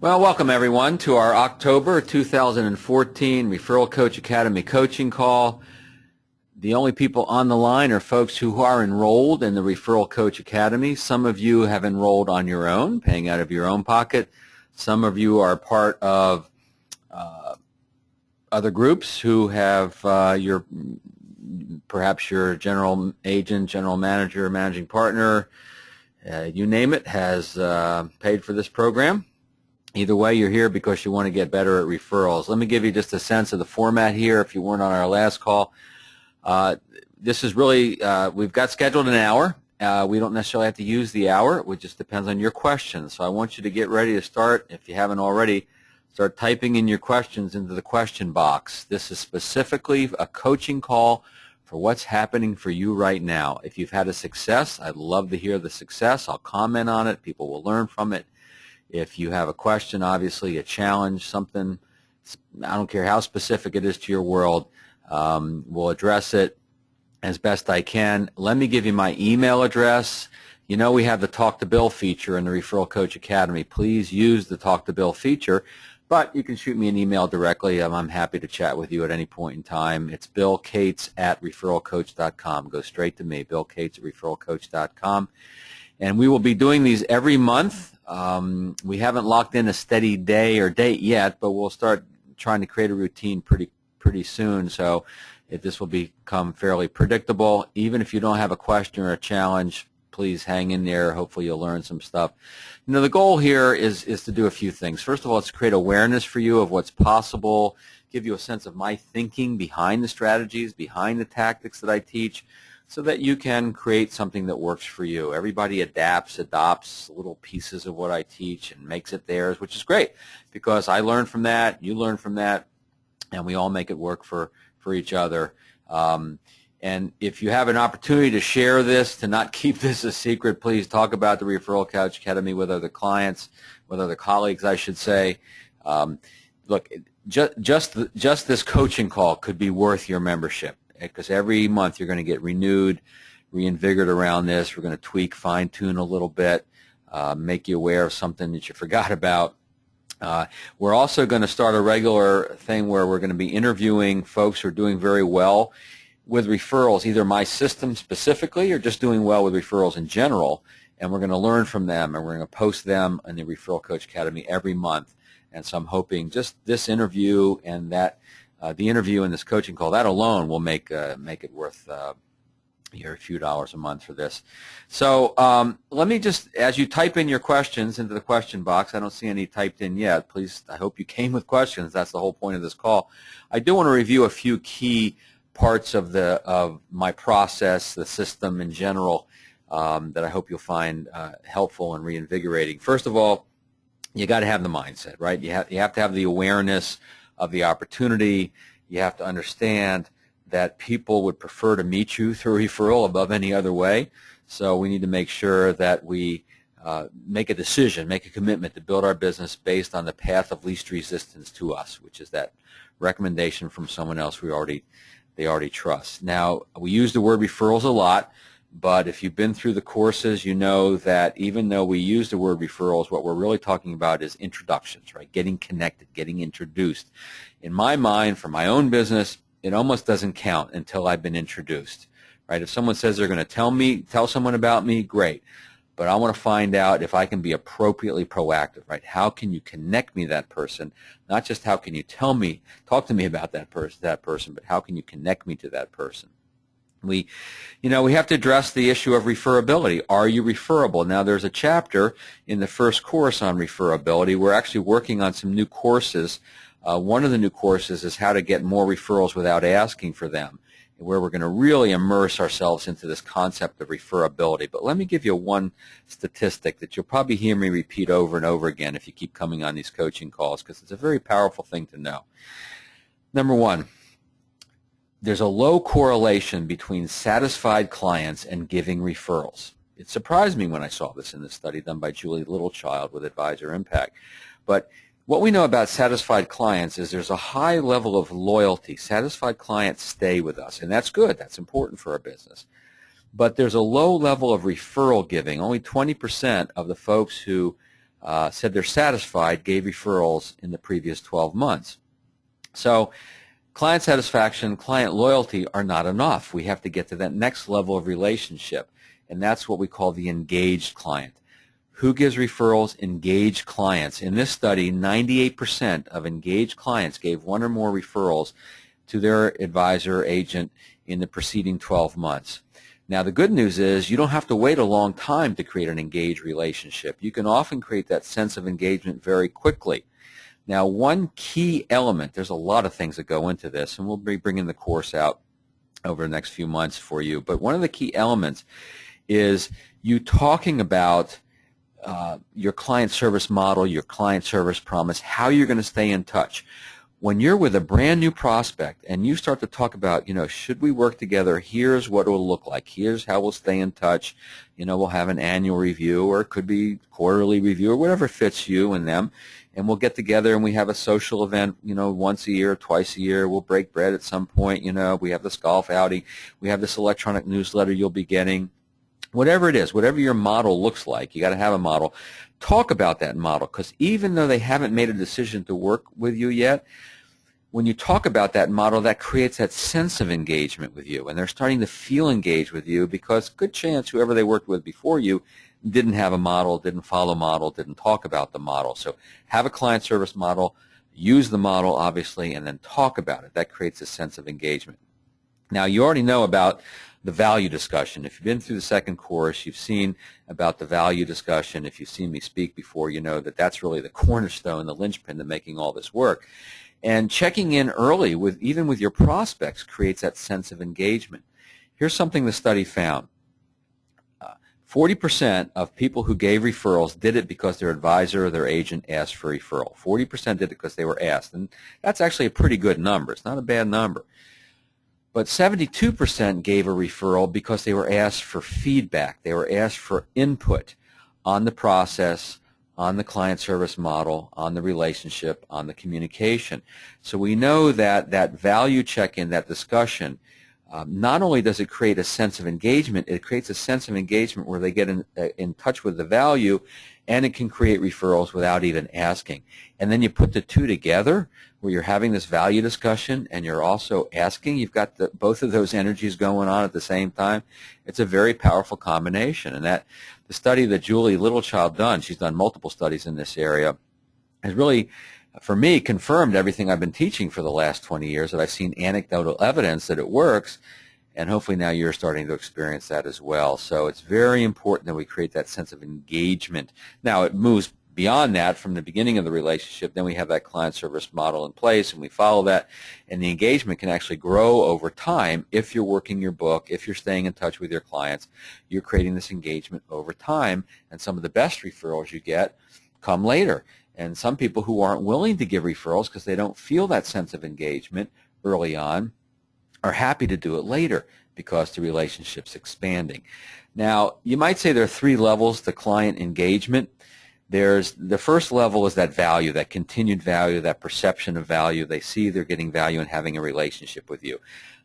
Well, welcome everyone to our October 2014 Referral Coach Academy coaching call. The only people on the line are folks who are enrolled in the Referral Coach Academy. Some of you have enrolled on your own, paying out of your own pocket. Some of you are part of other groups who have perhaps your general agent, general manager, managing partner, you name it, has paid for this program. Either way, you're here because you want to get better at referrals. Let me give you just a sense of the format here if you weren't on our last call. This is really, we've got scheduled an hour. We don't necessarily have to use the hour. It just depends on your questions. So I want you to get ready to start. If you haven't already, start typing in your questions into the question box. This is specifically a coaching call for what's happening for you right now. If you've had a success, I'd love to hear the success. I'll comment on it. People will learn from it. If you have a question, obviously a challenge, something, I don't care how specific it is to your world, we'll address it as best I can. Let me give you my email address. You know we have the Talk to Bill feature in the Referral Coach Academy. Please use the Talk to Bill feature, but you can shoot me an email directly. I'm happy to chat with you at any point in time. It's billcates@referralcoach.com. Go straight to me, billcates@referralcoach.com. And we will be doing these every month. We haven't locked in a steady day or date yet, but we'll start trying to create a routine pretty soon. So this will become fairly predictable. Even if you don't have a question or a challenge, please hang in there. Hopefully you'll learn some stuff. You know, the goal here is to do a few things. First of all, it's to create awareness for you of what's possible, give you a sense of my thinking behind the strategies, behind the tactics that I teach, so that you can create something that works for you. Everybody adopts little pieces of what I teach and makes it theirs, which is great because I learn from that, you learn from that, and we all make it work for each other. And if you have an opportunity to share this, to not keep this a secret, please talk about the Referral Coach Academy with other clients, with other colleagues, I should say. Look, just this coaching call could be worth your membership, because every month you're going to get renewed, reinvigorated around this. We're going to tweak, fine-tune a little bit, make you aware of something that you forgot about. We're also going to start a regular thing where we're going to be interviewing folks who are doing very well with referrals, either my system specifically or just doing well with referrals in general, and we're going to learn from them, and we're going to post them in the Referral Coach Academy every month. And so I'm hoping just this interview and that the interview and this coaching call, that alone will make it worth your few dollars a month for this. So let me just, as you type in your questions into the question box, I don't see any typed in yet. Please, I hope you came with questions. That's the whole point of this call. I do want to review a few key parts of my process, the system in general, that I hope you'll find helpful and reinvigorating. First of all, you got to have the mindset, right? You have to have the awareness of the opportunity. You have to understand that people would prefer to meet you through referral above any other way. So we need to make sure that we make a decision, make a commitment to build our business based on the path of least resistance to us, which is that recommendation from someone else they already trust. Now, we use the word referrals a lot, but if you've been through the courses, you know that even though we use the word referrals, what we're really talking about is introductions, right? Getting connected, getting introduced. In my mind, for my own business, it almost doesn't count until I've been introduced, right? If someone says they're going to tell someone about me, great. But I want to find out if I can be appropriately proactive, right? How can you connect me to that person? Not just how can you talk to me about that person, but how can you connect me to that person? We have to address the issue of referability. Are you referable? Now, there's a chapter in the first course on referability. We're actually working on some new courses. One of the new courses is how to get more referrals without asking for them, where we're going to really immerse ourselves into this concept of referability. But let me give you one statistic that you'll probably hear me repeat over and over again if you keep coming on these coaching calls, because it's a very powerful thing to know. Number one, there's a low correlation between satisfied clients and giving referrals. It surprised me when I saw this in the study done by Julie Littlechild with Advisor Impact. But what we know about satisfied clients is there's a high level of loyalty. Satisfied clients stay with us, and that's good. That's important for our business. But there's a low level of referral giving. Only 20% of the folks who said they're satisfied, gave referrals in the previous 12 months. So client satisfaction, client loyalty are not enough. We have to get to that next level of relationship, and that's what we call the engaged client. Who gives referrals? Engaged clients. In this study, 98% of engaged clients gave one or more referrals to their advisor or agent in the preceding 12 months. Now, the good news is you don't have to wait a long time to create an engaged relationship. You can often create that sense of engagement very quickly. Now, one key element, there's a lot of things that go into this, and we'll be bringing the course out over the next few months for you, but one of the key elements is you talking about your client service model, your client service promise, how you're going to stay in touch. When you're with a brand new prospect and you start to talk about, should we work together, here's what it will look like, here's how we'll stay in touch, we'll have an annual review, or it could be quarterly review, or whatever fits you and them, and we'll get together and we have a social event, once a year, twice a year, we'll break bread at some point, we have this golf outing, we have this electronic newsletter you'll be getting. Whatever it is, whatever your model looks like, you got to have a model. Talk about that model, because even though they haven't made a decision to work with you yet, when you talk about that model, that creates that sense of engagement with you, and they're starting to feel engaged with you, because good chance whoever they worked with before you didn't have a model, didn't follow a model, didn't talk about the model. So have a client service model, use the model, obviously, and then talk about it. That creates a sense of engagement. Now, you already know about the value discussion. If you've been through the second course, you've seen about the value discussion. If you've seen me speak before, you know that that's really the cornerstone, the linchpin to making all this work. And checking in early, even with your prospects, creates that sense of engagement. Here's something the study found. 40% of people who gave referrals did it because their advisor or their agent asked for a referral. 40% did it because they were asked. And that's actually a pretty good number. It's not a bad number. But 72% gave a referral because they were asked for feedback. They were asked for input on the process, on the client service model, on the relationship, on the communication. So we know that that value check-in, that discussion, not only does it create a sense of engagement, it creates a sense of engagement where they get in touch with the value, and it can create referrals without even asking. And then you put the two together where you're having this value discussion and you're also asking. You've got both of those energies going on at the same time. It's a very powerful combination. And that the study that Julie Littlechild done, she's done multiple studies in this area, has really, for me, confirmed everything I've been teaching for the last 20 years, that I've seen anecdotal evidence that it works, and hopefully now you're starting to experience that as well. So it's very important that we create that sense of engagement. Now, it moves beyond that from the beginning of the relationship. Then we have that client service model in place, and we follow that, and the engagement can actually grow over time if you're working your book, if you're staying in touch with your clients. You're creating this engagement over time, and some of the best referrals you get come later. And some people who aren't willing to give referrals because they don't feel that sense of engagement early on are happy to do it later because the relationship's expanding. Now, you might say there are three levels to client engagement. There's the first level is that value, that continued value, that perception of value. They see they're getting value in having a relationship with you.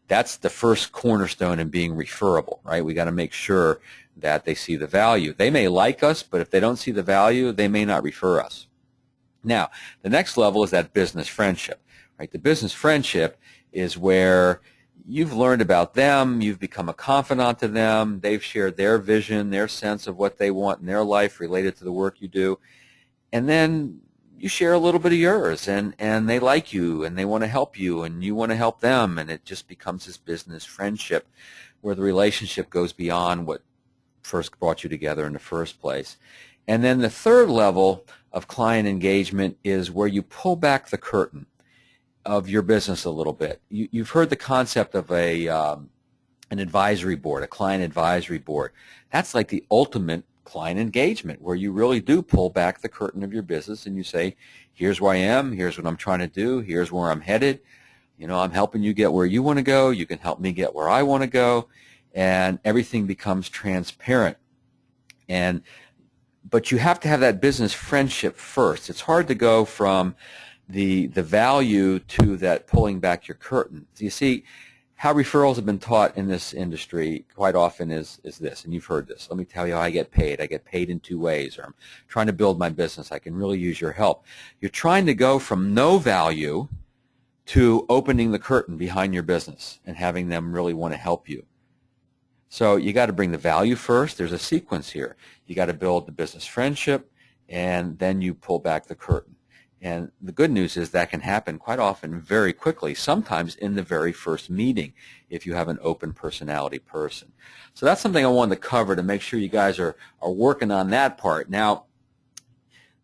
That's the first cornerstone in being referable, right? We got to make sure that they see the value. They may like us, but if they don't see the value, they may not refer us. Now, the next level is that business friendship, right? The business friendship is where you've learned about them, you've become a confidant to them, they've shared their vision, their sense of what they want in their life related to the work you do, and then you share a little bit of yours, and they like you, and they want to help you, and you want to help them, and it just becomes this business friendship where the relationship goes beyond what first brought you together in the first place. And then the third level of client engagement is where you pull back the curtain of your business a little bit. You've heard the concept of an advisory board, a client advisory board. That's like the ultimate client engagement, where you really do pull back the curtain of your business and you say, here's where I am, here's what I'm trying to do, here's where I'm headed. I'm helping you get where you want to go, you can help me get where I want to go, and everything becomes transparent. But you have to have that business friendship first. It's hard to go from the value to that pulling back your curtain. You see, how referrals have been taught in this industry quite often is this, and you've heard this. Let me tell you how I get paid. I get paid in 2 ways, or I'm trying to build my business. I can really use your help. You're trying to go from no value to opening the curtain behind your business and having them really want to help you. So you got to bring the value first. There's a sequence here. You got to build the business friendship, and then you pull back the curtain. And the good news is that can happen quite often very quickly, sometimes in the very first meeting if you have an open personality person. So that's something I wanted to cover to make sure you guys are working on that part. Now,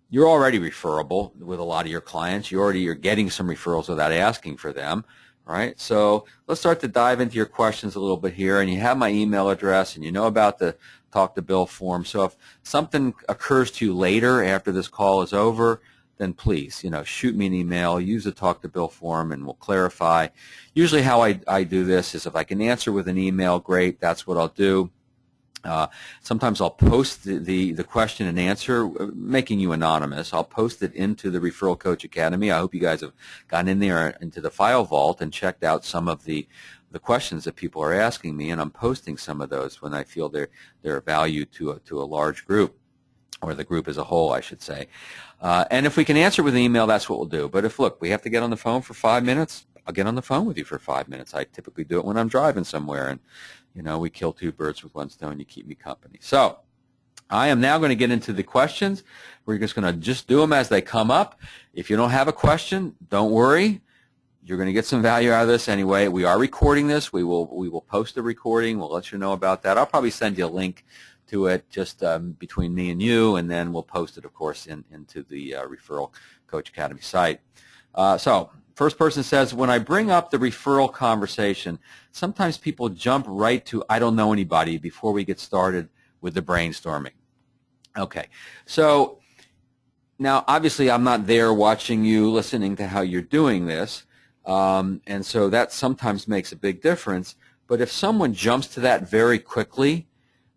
you're already referable with a lot of your clients. You're getting some referrals without asking for them, right? So let's start to dive into your questions a little bit here. And you have my email address, and you know about the Talk to Bill form. So if something occurs to you later after this call is over, then please, shoot me an email, use the Talk to Bill form, and we'll clarify. Usually how I do this is if I can answer with an email, great, that's what I'll do. Sometimes I'll post the question and answer, making you anonymous. I'll post it into the Referral Coach Academy. I hope you guys have gotten in there into the file vault and checked out some of the questions that people are asking me, and I'm posting some of those when I feel they're of value to a large group, or the group as a whole, I should say. And if we can answer with an email, that's what we'll do. But if, look, we have to get on the phone for 5 minutes, I'll get on the phone with you for 5 minutes. I typically do it when I'm driving somewhere, and, we kill 2 birds with 1 stone. You keep me company. So I am now going to get into the questions. We're just going to do them as they come up. If you don't have a question, don't worry. You're going to get some value out of this anyway. We are recording this. We will post the recording. We'll let you know about that. I'll probably send you a link to it just between me and you, and then we'll post it, of course, into the Referral Coach Academy site. So first person says, when I bring up the referral conversation, sometimes people jump right to I don't know anybody before we get started with the brainstorming. Okay, so now obviously I'm not there watching you, listening to how you're doing this, and so that sometimes makes a big difference. But if someone jumps to that very quickly,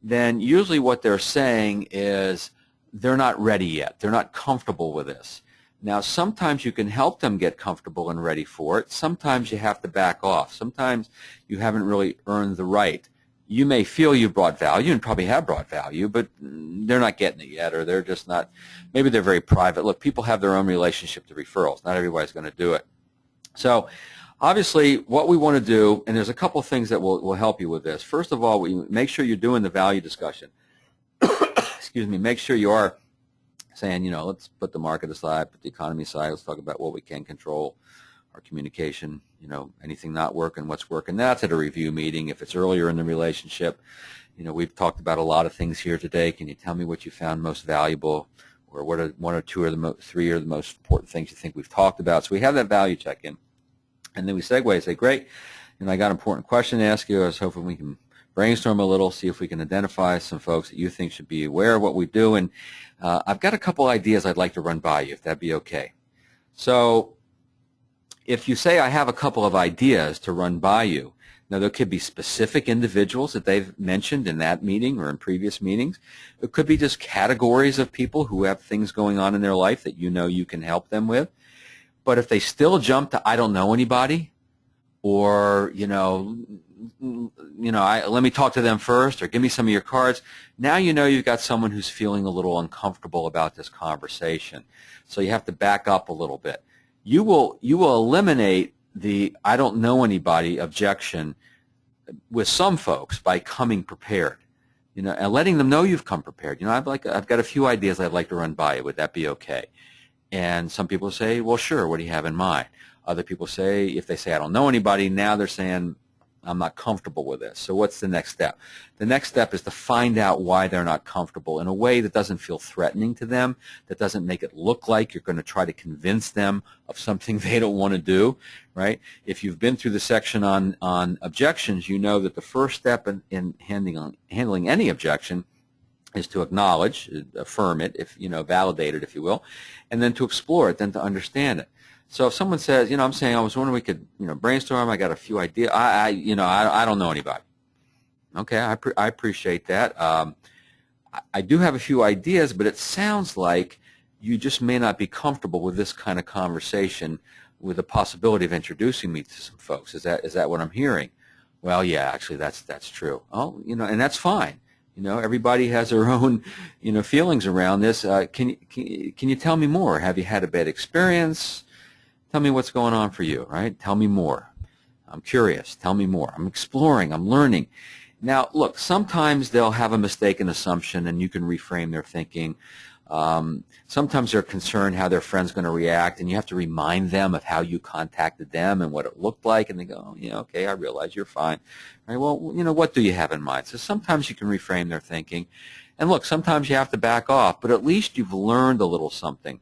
then usually what they're saying is they're not ready yet. They're not comfortable with this. Now, sometimes you can help them get comfortable and ready for it. Sometimes you have to back off. Sometimes you haven't really earned the right. You may feel you've brought value, and probably have brought value, but they're not getting it yet, or they're just not, maybe they're very private. Look, people have their own relationship to referrals. Not everybody's going to do it. So obviously, what we want to do, and there's a couple of things that will help you with this. First of all, we make sure you're doing the value discussion. Excuse me. Make sure you are saying, let's put the market aside, put the economy aside. Let's talk about what we can control, our communication, anything not working, what's working. That's at a review meeting. If it's earlier in the relationship, we've talked about a lot of things here today. Can you tell me what you found most valuable, or what are 1 or 2 or the 3 are the most important things you think we've talked about? So we have that value check-in. And then we segue and say, great, I got an important question to ask you. I was hoping we can brainstorm a little, see if we can identify some folks that you think should be aware of what we do. And I've got a couple ideas I'd like to run by you, if that'd be okay. So if you say I have a couple of ideas to run by you, now there could be specific individuals that they've mentioned in that meeting or in previous meetings. It could be just categories of people who have things going on in their life that you can help them with. But if they still jump to I don't know anybody, or let me talk to them first, or give me some of your cards, now you've got someone who's feeling a little uncomfortable about this conversation. So you have to back up a little bit. You will eliminate the I don't know anybody objection with some folks by coming prepared, and letting them know you've come prepared. I've got a few ideas I'd like to run by you. Would that be okay? And some people say, well, sure, what do you have in mind? Other people say, if they say I don't know anybody, now they're saying I'm not comfortable with this. So what's the next step? The next step is to find out why they're not comfortable in a way that doesn't feel threatening to them, that doesn't make it look like you're going to try to convince them of something they don't want to do, right? If you've been through the section on objections, you know that the first step in handling any objection is to acknowledge, affirm it, validate it, if you will, and then to explore it, then to understand it. So if someone says, I'm saying I was wondering we could, brainstorm. I got a few ideas. I don't know anybody. Okay, I appreciate that. I do have a few ideas, but it sounds like you just may not be comfortable with this kind of conversation, with the possibility of introducing me to some folks. Is that what I'm hearing? Well, yeah, actually, that's true. Oh, and that's fine. Everybody has their own, feelings around this. Can you tell me more? Have you had a bad experience? Tell me what's going on for you, right? Tell me more. I'm curious. Tell me more. I'm exploring. I'm learning. Now, look, sometimes they'll have a mistaken assumption, and you can reframe their thinking. Sometimes they're concerned how their friend's going to react, and you have to remind them of how you contacted them and what it looked like, and they go, oh, yeah, okay, I realize you're fine. Right, well, what do you have in mind? So sometimes you can reframe their thinking. And look, sometimes you have to back off, but at least you've learned a little something,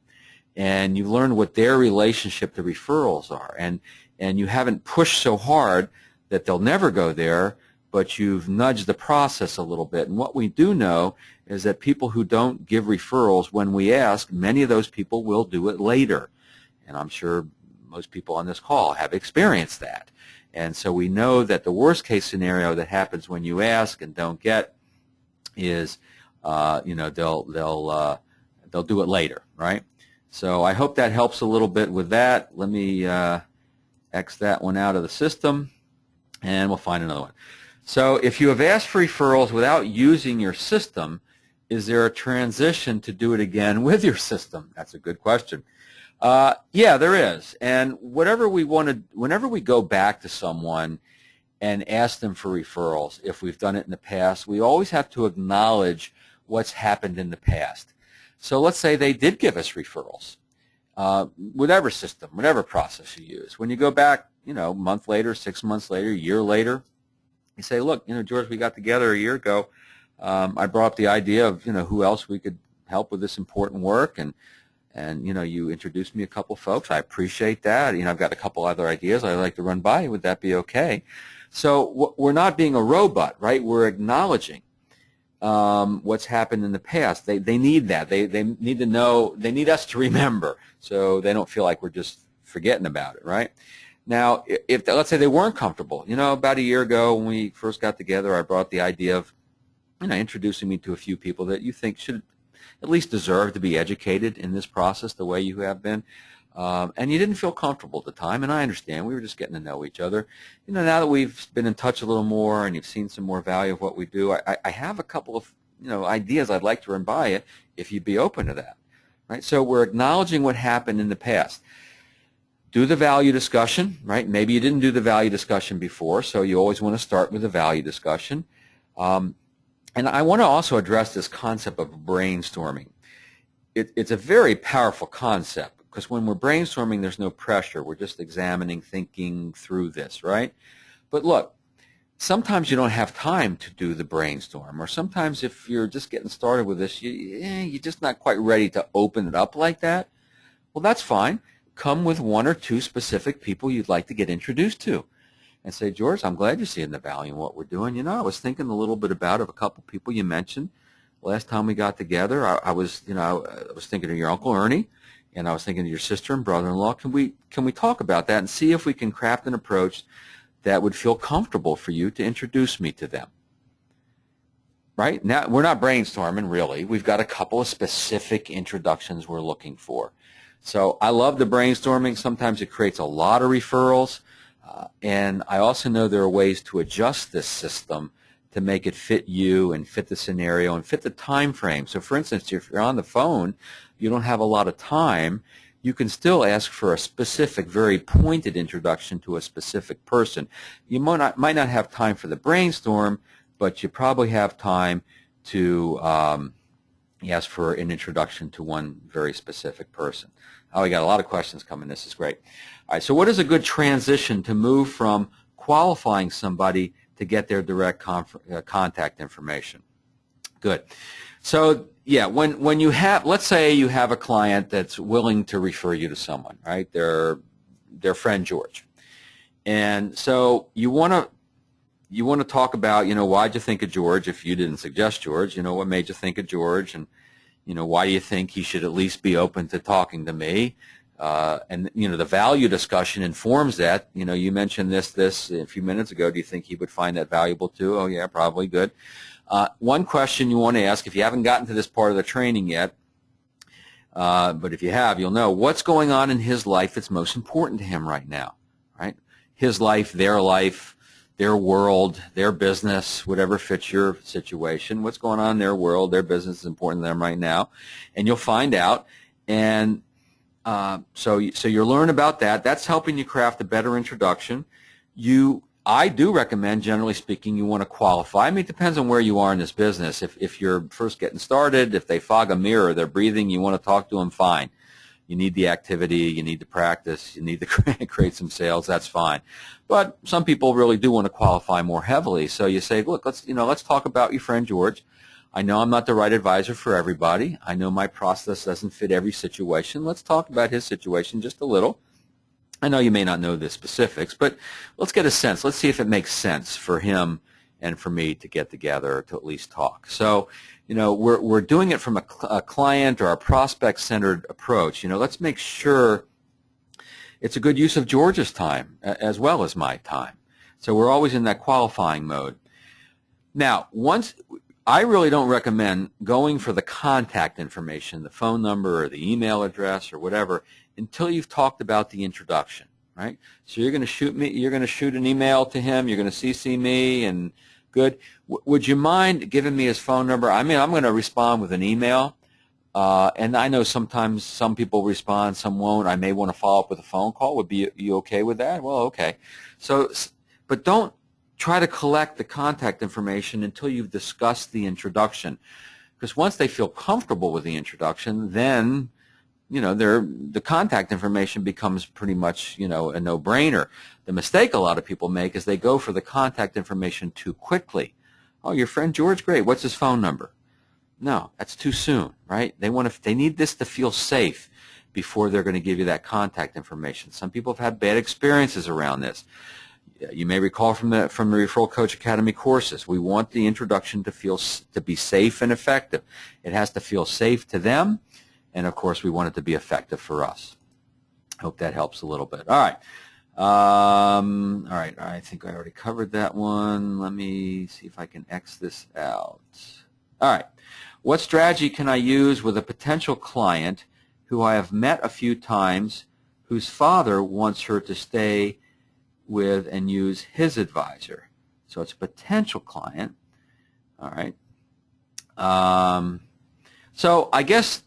and you've learned what their relationship to referrals are, and you haven't pushed so hard that they'll never go there, but you've nudged the process a little bit. And what we do know is that people who don't give referrals when we ask, many of those people will do it later. And I'm sure most people on this call have experienced that. And so we know that the worst case scenario that happens when you ask and don't get is, they'll do it later, right? So I hope that helps a little bit with that. Let me X that one out of the system, and we'll find another one. So if you have asked for referrals without using your system, is there a transition to do it again with your system? That's a good question. Yeah, there is. And whenever we go back to someone and ask them for referrals, if we've done it in the past, we always have to acknowledge what's happened in the past. So let's say they did give us referrals, whatever system, whatever process you use. When you go back, a month later, 6 months later, a year later, you say, look, George, we got together a year ago. I brought up the idea of, who else we could help with this important work, and you introduced me a couple folks. I appreciate that. I've got a couple other ideas I'd like to run by you. Would that be okay? So we're not being a robot, right? We're acknowledging what's happened in the past. They need that. They need to know. They need us to remember, so they don't feel like we're just forgetting about it, right? Now, if let's say they weren't comfortable, about a year ago when we first got together, I brought the idea of, introducing me to a few people that you think should at least deserve to be educated in this process the way you have been. And you didn't feel comfortable at the time, and I understand. We were just getting to know each other. Now that we've been in touch a little more and you've seen some more value of what we do, I have a couple of ideas I'd like to run by you if you'd be open to that. Right? So we're acknowledging what happened in the past. Do the value discussion, right? Maybe you didn't do the value discussion before, so you always want to start with a value discussion. And I want to also address this concept of brainstorming. It's a very powerful concept because when we're brainstorming, there's no pressure. We're just examining, thinking through this, right? But look, sometimes you don't have time to do the brainstorm, or sometimes if you're just getting started with this, you're just not quite ready to open it up like that. Well, that's fine. Come with one or two specific people you'd like to get introduced to and say, George, I'm glad you're seeing the value in what we're doing. I was thinking a little bit about a couple people you mentioned last time we got together. I was thinking of your Uncle Ernie, and I was thinking of your sister and brother-in-law. Can we talk about that and see if we can craft an approach that would feel comfortable for you to introduce me to them? Right? Now, we're not brainstorming, really. We've got a couple of specific introductions we're looking for. So I love the brainstorming. Sometimes it creates a lot of referrals. And I also know there are ways to adjust this system to make it fit you and fit the scenario and fit the time frame. So for instance, if you're on the phone, you don't have a lot of time, you can still ask for a specific, very pointed introduction to a specific person. You might not have time for the brainstorm, but you probably have time to ask for an introduction to one very specific person. Oh, we got a lot of questions coming. This is great. All right, so what is a good transition to move from qualifying somebody to get their direct contact information? Good. So, yeah, when you have, let's say you have a client that's willing to refer you to someone, right? Their friend George. And so you want to talk about, why'd you think of George if you didn't suggest George? What made you think of George? And why do you think he should at least be open to talking to me? And the value discussion informs that. You mentioned this a few minutes ago. Do you think he would find that valuable too? Oh, yeah, probably. Good. One question you want to ask, if you haven't gotten to this part of the training yet, but if you have, you'll know what's going on in his life that's most important to him right now, right? His life, their life, their world, their business, whatever fits your situation, what's going on in their world, their business is important to them right now, and you'll find out. And so you'll learn about that. That's helping you craft a better introduction. I do recommend, generally speaking, you want to qualify. I mean, it depends on where you are in this business. If you're first getting started, if they fog a mirror, they're breathing, you want to talk to them, fine. You need the activity, you need to practice, you need to create some sales, that's fine. But some people really do want to qualify more heavily. So you say, look, let's talk about your friend George. I know I'm not the right advisor for everybody. I know my process doesn't fit every situation. Let's talk about his situation just a little. I know you may not know the specifics, but let's get a sense. Let's see if it makes sense for him and for me to get together to at least talk. So, we're doing it from a client or a prospect-centered approach. Let's make sure it's a good use of George's time as well as my time. So we're always in that qualifying mode. Now, I really don't recommend going for the contact information, the phone number or the email address or whatever, until you've talked about the introduction, right? So you're going to shoot an email to him, you're going to CC me, and good. Would you mind giving me his phone number? I mean, I'm going to respond with an email, and I know sometimes some people respond, some won't. I may want to follow up with a phone call. Would you okay with that? Well, okay. So, but don't try to collect the contact information until you've discussed the introduction, because once they feel comfortable with the introduction, then the contact information becomes pretty much a no-brainer. The mistake a lot of people make is they go for the contact information too quickly. Oh, your friend George, great. What's his phone number? No, that's too soon, right? They need this to feel safe before they're going to give you that contact information. Some people have had bad experiences around this. You may recall from the Referral Coach Academy courses, we want the introduction to be safe and effective. It has to feel safe to them, and of course we want it to be effective for us. Hope that helps a little bit. All right. I think I already covered that one. Let me see if I can X this out. All right. What strategy can I use with a potential client who I have met a few times, whose father wants her to stay with and use his advisor? So it's a potential client. All right. So I guess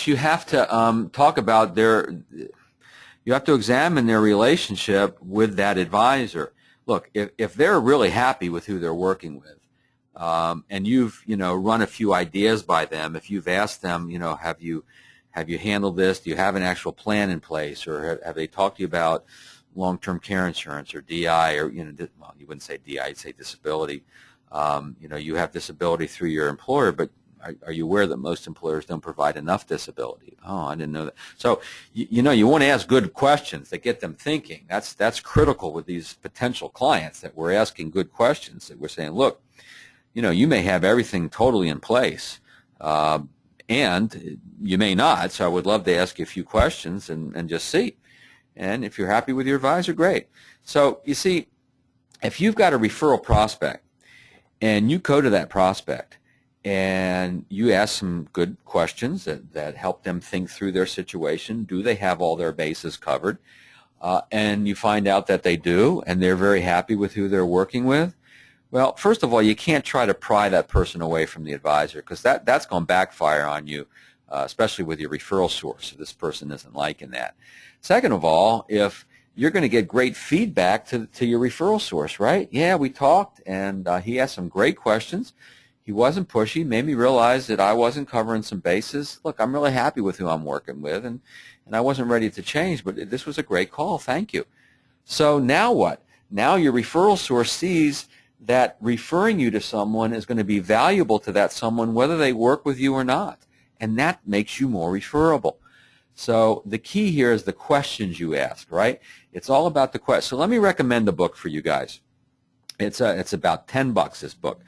you have to talk about you have to examine their relationship with that advisor. Look, if they're really happy with who they're working with, and you've run a few ideas by them, if you've asked them, have you handled this? Do you have an actual plan in place, or have they talked to you about long-term care insurance or DI, or well, you wouldn't say DI, you'd say disability. You have disability through your employer, but are you aware that most employers don't provide enough disability? Oh, I didn't know that. So you want to ask good questions that get them thinking. That's critical with these potential clients, that we're asking good questions, that we're saying, look, you may have everything totally in place, and you may not. So I would love to ask you a few questions and just see. And if you're happy with your advisor, great. So you see, if you've got a referral prospect and you go to that prospect and you ask some good questions that help them think through their situation, do they have all their bases covered? And you find out that they do, and they're very happy with who they're working with. Well, first of all, you can't try to pry that person away from the advisor, because that's going to backfire on you, especially with your referral source, if this person isn't liking that. Second of all, if you're going to get great feedback to your referral source, right? Yeah, we talked, and he asked some great questions. He wasn't pushy, made me realize that I wasn't covering some bases. Look, I'm really happy with who I'm working with, and I wasn't ready to change, but this was a great call. Thank you. So now what? Now your referral source sees that referring you to someone is going to be valuable to that someone, whether they work with you or not, and that makes you more referable. So the key here is the questions you ask, right? It's all about the question. So let me recommend a book for you guys. It's about $10, this book,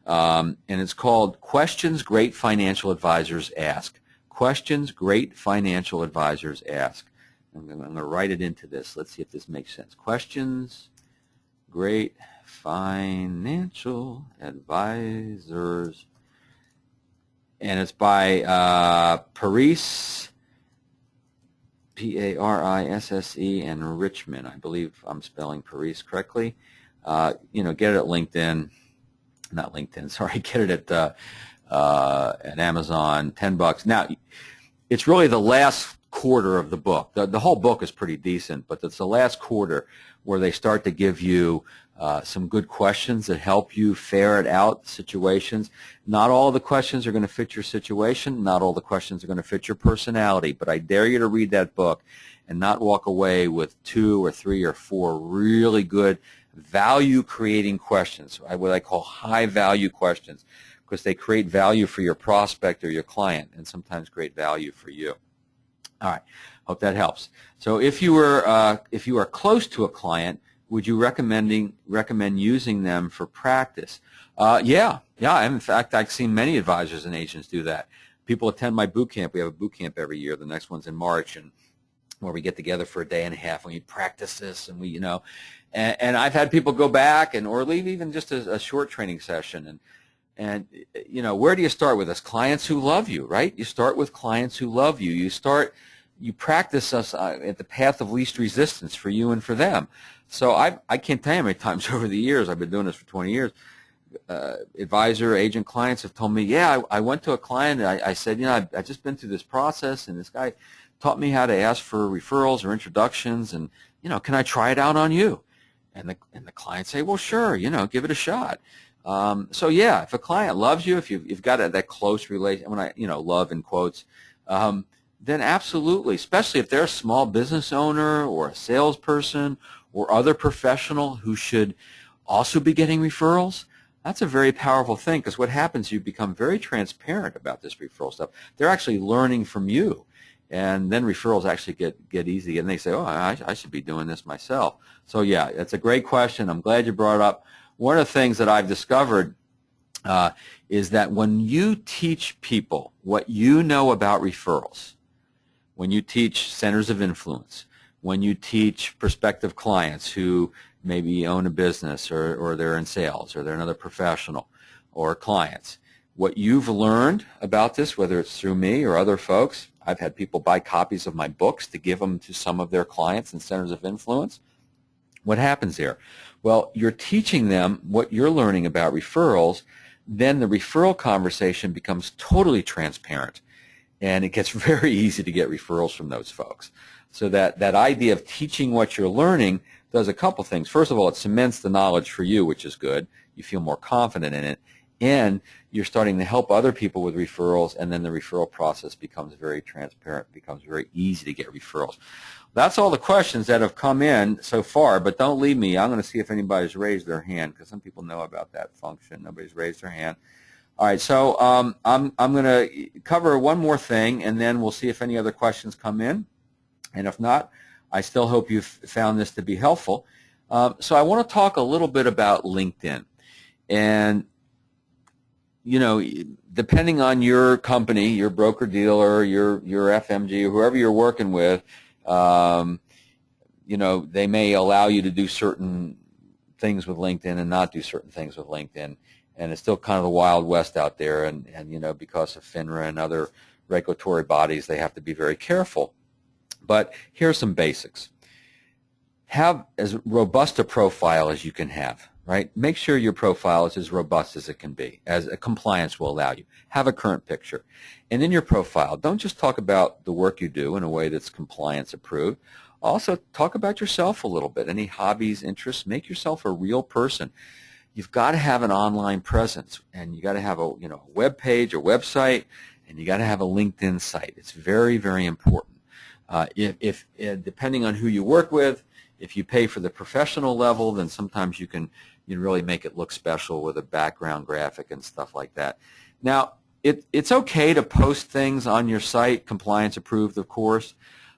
and it's called Questions Great Financial Advisors Ask. Questions Great Financial Advisors Ask. I'm going to write it into this. Let's see if this makes sense. Questions Great Financial Advisors, and it's by Parisse, Parisse, and Richmond. I believe I'm spelling Parisse correctly. get it at LinkedIn, not LinkedIn, sorry, get it at Amazon, $10. Now, it's really the last quarter of the book. The whole book is pretty decent, but it's the last quarter where they start to give you some good questions that help you ferret out situations. Not all of the questions are going to fit your situation. Not all the questions are going to fit your personality, but I dare you to read that book and not walk away with 2 or 3 or 4 really good value-creating questions, what I call high-value questions, because they create value for your prospect or your client and sometimes create value for you. All right, hope that helps. So if you are close to a client, would you recommend using them for practice? Yeah. In fact, I've seen many advisors and agents do that. People attend my boot camp. We have a boot camp every year. The next one's in March, and where we get together for a day and a half and we practice this, and and I've had people go back or leave even just a short training session. And where do you start with this? Clients who love you, right? You start with clients who love you. You practice us at the path of least resistance for you and for them. So I can't tell you how many times over the years, I've been doing this for 20 years, advisor, agent clients have told me, yeah, I went to a client and I said, I've just been through this process and this guy taught me how to ask for referrals or introductions, and, can I try it out on you? And the client say, well, sure, give it a shot. So yeah, if a client loves you, if you've got that close relation, when love in quotes, then absolutely, especially if they're a small business owner or a salesperson or other professional who should also be getting referrals, that's a very powerful thing, because what happens, you become very transparent about this referral stuff. They're actually learning from you, and then referrals actually get easy, and they say, oh, I should be doing this myself. So yeah, it's a great question. I'm glad you brought it up. One of the things that I've discovered is that when you teach people what you know about referrals, when you teach centers of influence, when you teach prospective clients who maybe own a business or they're in sales or they're another professional or clients, what you've learned about this, whether it's through me or other folks, I've had people buy copies of my books to give them to some of their clients in centers of influence. What happens there? Well, you're teaching them what you're learning about referrals, then the referral conversation becomes totally transparent, and it gets very easy to get referrals from those folks. So that idea of teaching what you're learning does a couple things. First of all, it cements the knowledge for you, which is good. You feel more confident in it, and you're starting to help other people with referrals, and then the referral process becomes very transparent, becomes very easy to get referrals. That's all the questions that have come in so far, but don't leave me. I'm going to see if anybody's raised their hand, because some people know about that function. Nobody's raised their hand. All right, so I'm going to cover one more thing, and then we'll see if any other questions come in. And if not, I still hope you've found this to be helpful. So I want to talk a little bit about LinkedIn. And, depending on your company, your broker-dealer, your FMG, or whoever you're working with, they may allow you to do certain things with LinkedIn and not do certain things with LinkedIn. And it's still kind of the Wild West out there. And because of FINRA and other regulatory bodies, they have to be very careful. But here's some basics. Have as robust a profile as you can have, right? Make sure your profile is as robust as it can be, as a compliance will allow you. Have a current picture. And in your profile, don't just talk about the work you do in a way that's compliance approved. Also, talk about yourself a little bit. Any hobbies, interests. Make yourself a real person. You've got to have an online presence, and you got to have a web page, a website, and you got to have a LinkedIn site. It's very, very important. If depending on who you work with, if you pay for the professional level, then sometimes you can really make it look special with a background graphic and stuff like that. Now, it's okay to post things on your site, compliance approved, of course,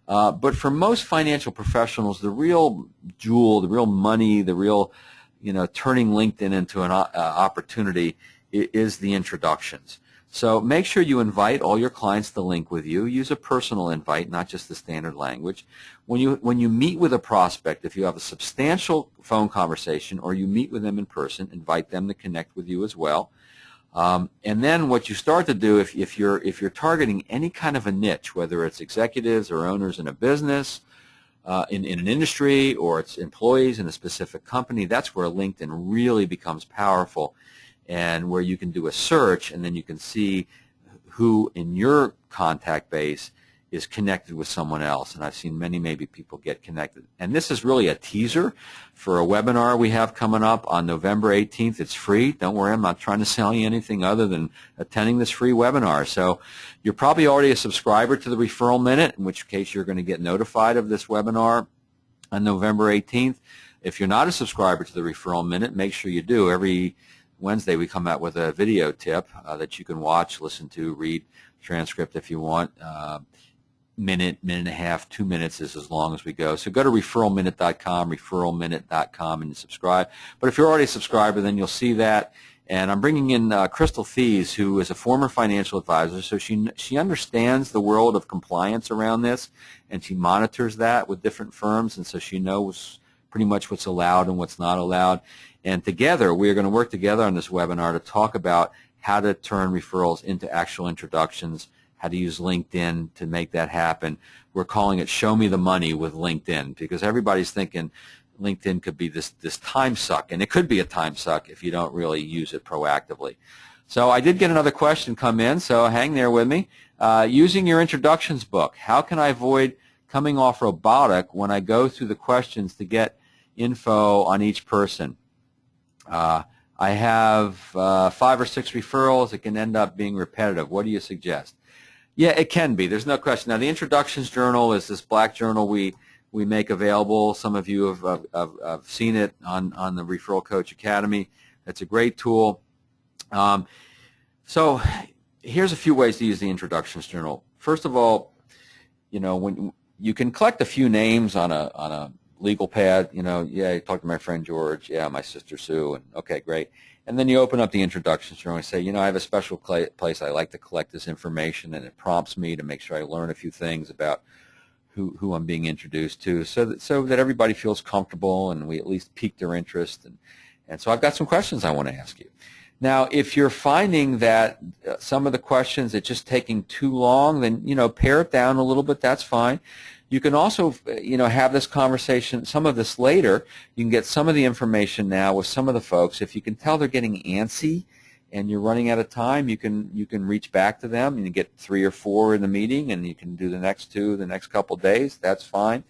but for most financial professionals, the real jewel, the real money, the real turning LinkedIn into an opportunity is the introductions. So make sure you invite all your clients to link with you. Use a personal invite, not just the standard language. When you meet with a prospect, if you have a substantial phone conversation or you meet with them in person, invite them to connect with you as well. And then what you start to do, if you're targeting any kind of a niche, whether it's executives or owners in a business, in an industry or its employees in a specific company, that's where LinkedIn really becomes powerful, and where you can do a search and then you can see who in your contact base is connected with someone else. And I've seen maybe people get connected. And this is really a teaser for a webinar we have coming up on November 18th. It's free. Don't worry, I'm not trying to sell you anything other than attending this free webinar. So you're probably already a subscriber to the Referral Minute, in which case you're going to get notified of this webinar on November 18th. If you're not a subscriber to the Referral Minute, make sure you do. Every Wednesday we come out with a video tip that you can watch, listen to, read transcript if you want. Minute and a half, 2 minutes is as long as we go. So go to referralminute.com, referralminute.com, and subscribe. But if you're already a subscriber, then you'll see that. And I'm bringing in Crystal Thies, who is a former financial advisor, so she understands the world of compliance around this, and she monitors that with different firms, and so she knows pretty much what's allowed and what's not allowed. And together, we're going to work together on this webinar to talk about how to turn referrals into actual introductions, how to use LinkedIn to make that happen. We're calling it Show Me the Money with LinkedIn, because everybody's thinking LinkedIn could be this time suck, and it could be a time suck if you don't really use it proactively. So I did get another question come in, so hang there with me. Using your introductions book, how can I avoid coming off robotic when I go through the questions to get info on each person? I have 5 or 6 referrals. It can end up being repetitive. What do you suggest? Yeah, it can be. There's no question. Now, the Introductions Journal is this black journal we make available. Some of you have seen it on the Referral Coach Academy. It's a great tool. So here's a few ways to use the Introductions Journal. First of all, when you can collect a few names on a legal pad, yeah, I talked to my friend George, yeah, my sister Sue, and okay, great. And then you open up the Introductions Journal and say, I have a special place I like to collect this information, and it prompts me to make sure I learn a few things about who I'm being introduced to, so that everybody feels comfortable and we at least pique their interest. And so I've got some questions I want to ask you. Now, if you're finding that some of the questions are just taking too long, then, pare it down a little bit. That's fine. You can also, have this conversation, some of this later. You can get some of the information now with some of the folks. If you can tell they're getting antsy and you're running out of time, you can reach back to them and you get 3 or 4 in the meeting, and you can do the next 2 the next couple of days. That's fine.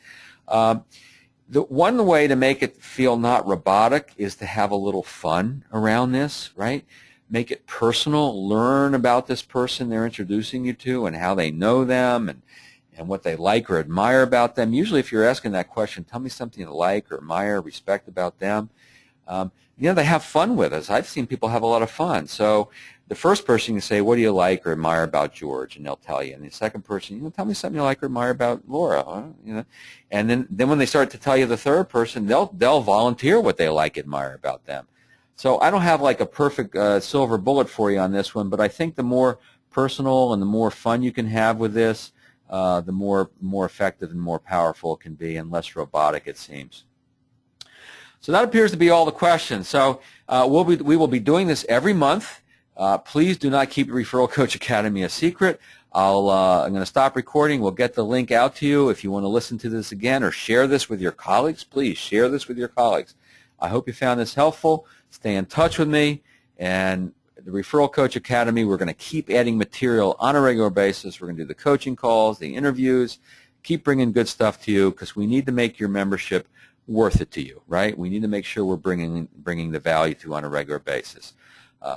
The one way to make it feel not robotic is to have a little fun around this, right? Make it personal. Learn about this person they're introducing you to and how they know them and what they like or admire about them. Usually if you're asking that question, tell me something you like or admire, respect about them. They have fun with us. I've seen people have a lot of fun. So the first person you say, what do you like or admire about George? And they'll tell you. And the second person, tell me something you like or admire about Laura. And then when they start to tell you the third person, they'll volunteer what they like, admire about them. So I don't have like a perfect silver bullet for you on this one, but I think the more personal and the more fun you can have with this, the more effective and more powerful it can be, and less robotic it seems. So that appears to be all the questions. So we will be doing this every month. Please do not keep Referral Coach Academy a secret. I'm going to stop recording. We'll get the link out to you. If you want to listen to this again or share this with your colleagues, please share this with your colleagues. I hope you found this helpful. Stay in touch with me. And the Referral Coach Academy, we're going to keep adding material on a regular basis. We're going to do the coaching calls, the interviews, keep bringing good stuff to you, because we need to make your membership worth it to you, right? We need to make sure we're bringing the value to you on a regular basis.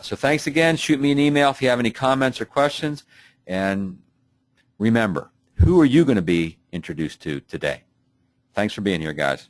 So thanks again. Shoot me an email if you have any comments or questions. And remember, who are you going to be introduced to today? Thanks for being here, guys.